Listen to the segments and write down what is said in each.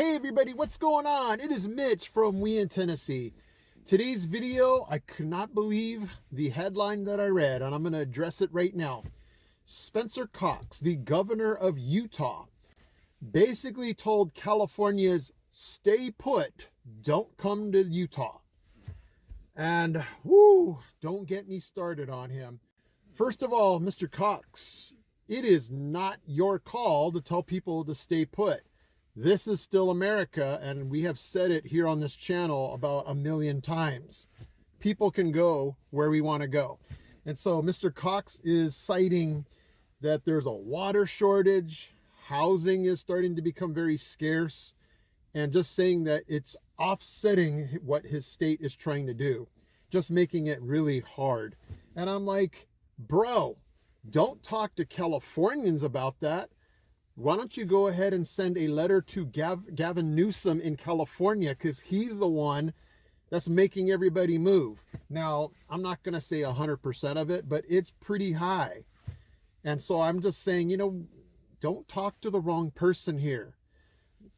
Hey everybody, what's going on? It is Mitch from We in Tennessee. Today's video, I could not believe the headline that I read, and I'm going to address it right now. Spencer Cox, the governor of Utah, basically told Californians, stay put, don't come to Utah. And don't get me started on him. First of all, Mr. Cox, it is not your call to tell people to stay put. This is still America, and we have said it here on this channel about 1,000,000 times. People can go where we want to go. And so Mr. Cox is citing that there's a water shortage, housing is starting to become very scarce, and just saying that it's offsetting what his state is trying to do, just making it really hard. And I'm like, bro, don't talk to Californians about that. Why don't you go ahead and send a letter to Gavin Newsom in California, because he's the one that's making everybody move. Now, I'm not going to say 100% of it, but it's pretty high. And so I'm just saying, don't talk to the wrong person here.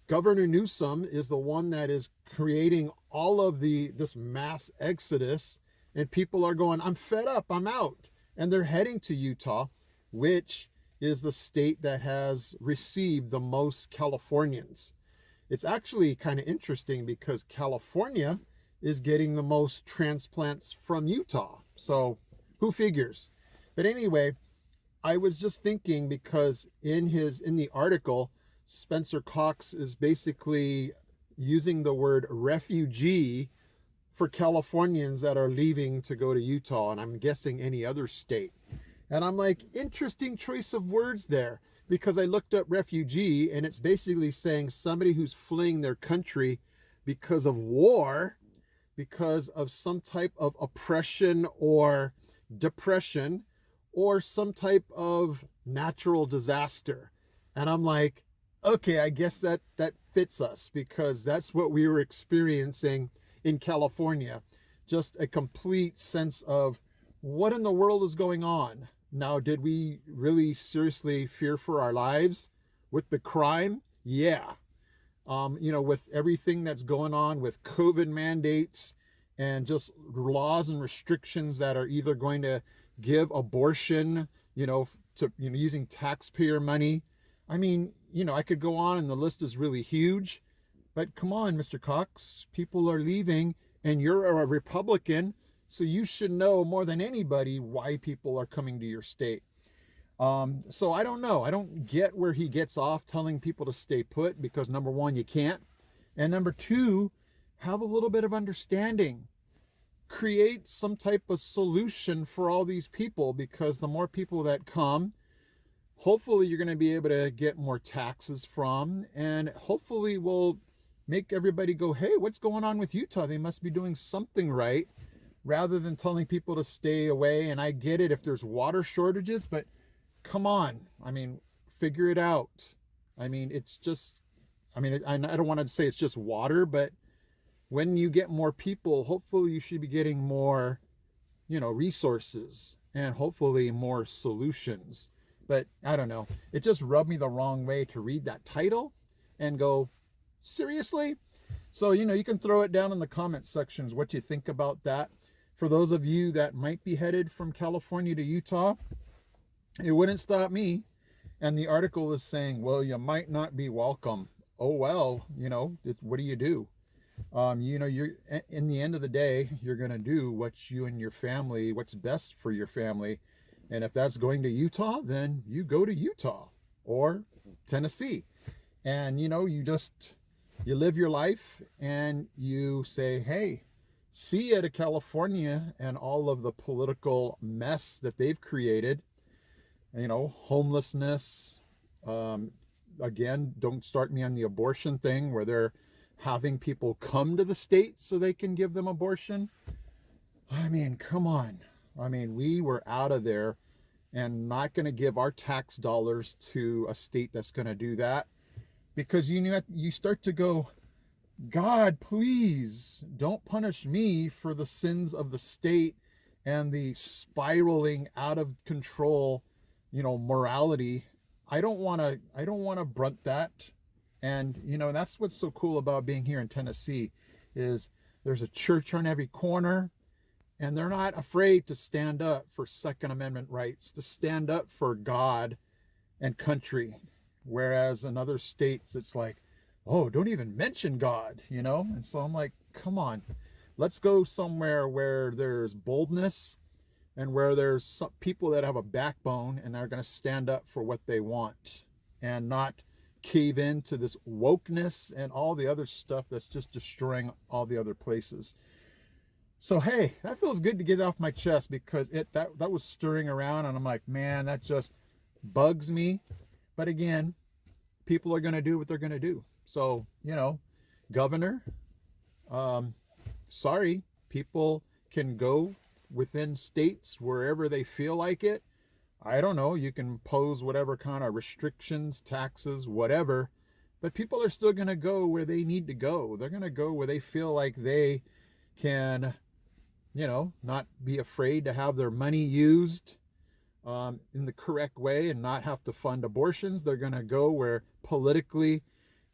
Governor Newsom is the one that is creating all of this mass exodus, and people are going, I'm fed up, I'm out. And they're heading to Utah, which is the state that has received the most Californians. It's actually kind of interesting because California is getting the most transplants from Utah. So who figures? But anyway, I was just thinking, because in the article, Spencer Cox is basically using the word refugee for Californians that are leaving to go to Utah, and I'm guessing any other state. And I'm like, interesting choice of words there, because I looked up refugee, and it's basically saying somebody who's fleeing their country because of war, because of some type of oppression or depression, or some type of natural disaster. And I'm like, okay, I guess that fits us, because that's what we were experiencing in California. Just a complete sense of what in the world is going on. Now, did we really seriously fear for our lives with the crime? Yeah. With everything that's going on with COVID mandates and just laws and restrictions that are either going to give abortion, using taxpayer money. I mean, I could go on and the list is really huge, but come on, Mr. Cox, people are leaving and you're a Republican. So you should know more than anybody why people are coming to your state. So I don't know. I don't get where he gets off telling people to stay put, because number one, you can't. And number two, have a little bit of understanding. Create some type of solution for all these people, because the more people that come, hopefully you're going to be able to get more taxes from, and hopefully will make everybody go, hey, what's going on with Utah? They must be doing something right, rather than telling people to stay away. And I get it if there's water shortages, but come on. I mean, figure it out. I mean, it's just, I don't want to say it's just water, but when you get more people, hopefully you should be getting more, resources, and hopefully more solutions. But I don't know. It just rubbed me the wrong way to read that title and go, seriously? So, you can throw it down in the comment sections what you think about that. For those of you that might be headed from California to Utah, it wouldn't stop me. And the article is saying, well, you might not be welcome. Oh, well, what do you do? You're, in the end of the day, you're going to do what you and your family, what's best for your family. And if that's going to Utah, then you go to Utah or Tennessee. And, you live your life and you say, hey, see you to California and all of the political mess that they've created. Homelessness. Again, don't start me on the abortion thing where they're having people come to the state so they can give them abortion. I mean, come on. I mean, we were out of there, and not going to give our tax dollars to a state that's going to do that, because you start to go, God, please don't punish me for the sins of the state and the spiraling out of control, morality. I don't want to brunt that. And, you know, that's what's so cool about being here in Tennessee is there's a church on every corner, and they're not afraid to stand up for Second Amendment rights, to stand up for God and country. Whereas in other states, it's like, oh, don't even mention God, you know? And so I'm like, come on, let's go somewhere where there's boldness and where there's some people that have a backbone and are going to stand up for what they want and not cave into this wokeness and all the other stuff that's just destroying all the other places. So, hey, that feels good to get it off my chest because that was stirring around, and I'm like, man, that just bugs me. But again, people are going to do what they're going to do. So, you know, Governor, sorry, people can go within states wherever they feel like it. I don't know, you can pose whatever kind of restrictions, taxes, whatever, but people are still going to go where they need to go. They're going to go where they feel like they can, you know, not be afraid to have their money used in the correct way and not have to fund abortions. They're going to go where politically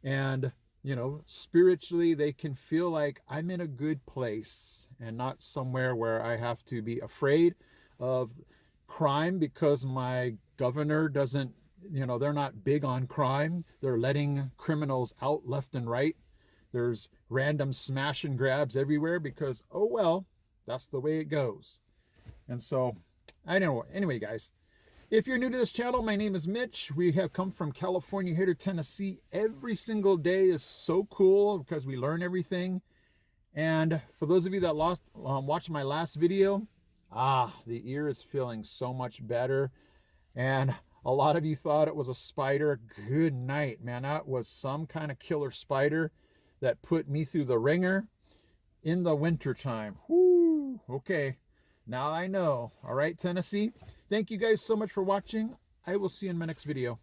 and, you know, spiritually they can feel like I'm in a good place and not somewhere where I have to be afraid of crime because my governor doesn't, you know, they're not big on crime. They're letting criminals out left and right. There's random smash and grabs everywhere because, oh, well, that's the way it goes. And so, I don't know. Anyway, guys, if you're new to this channel, my name is Mitch. We have come from California here to Tennessee. Every single day is so cool because we learn everything. And for those of you that watched my last video, the ear is feeling so much better. And a lot of you thought it was a spider. Good night, man. That was some kind of killer spider that put me through the ringer in the wintertime. Whoo, okay. Now I know. All right, Tennessee. Thank you guys so much for watching. I will see you in my next video.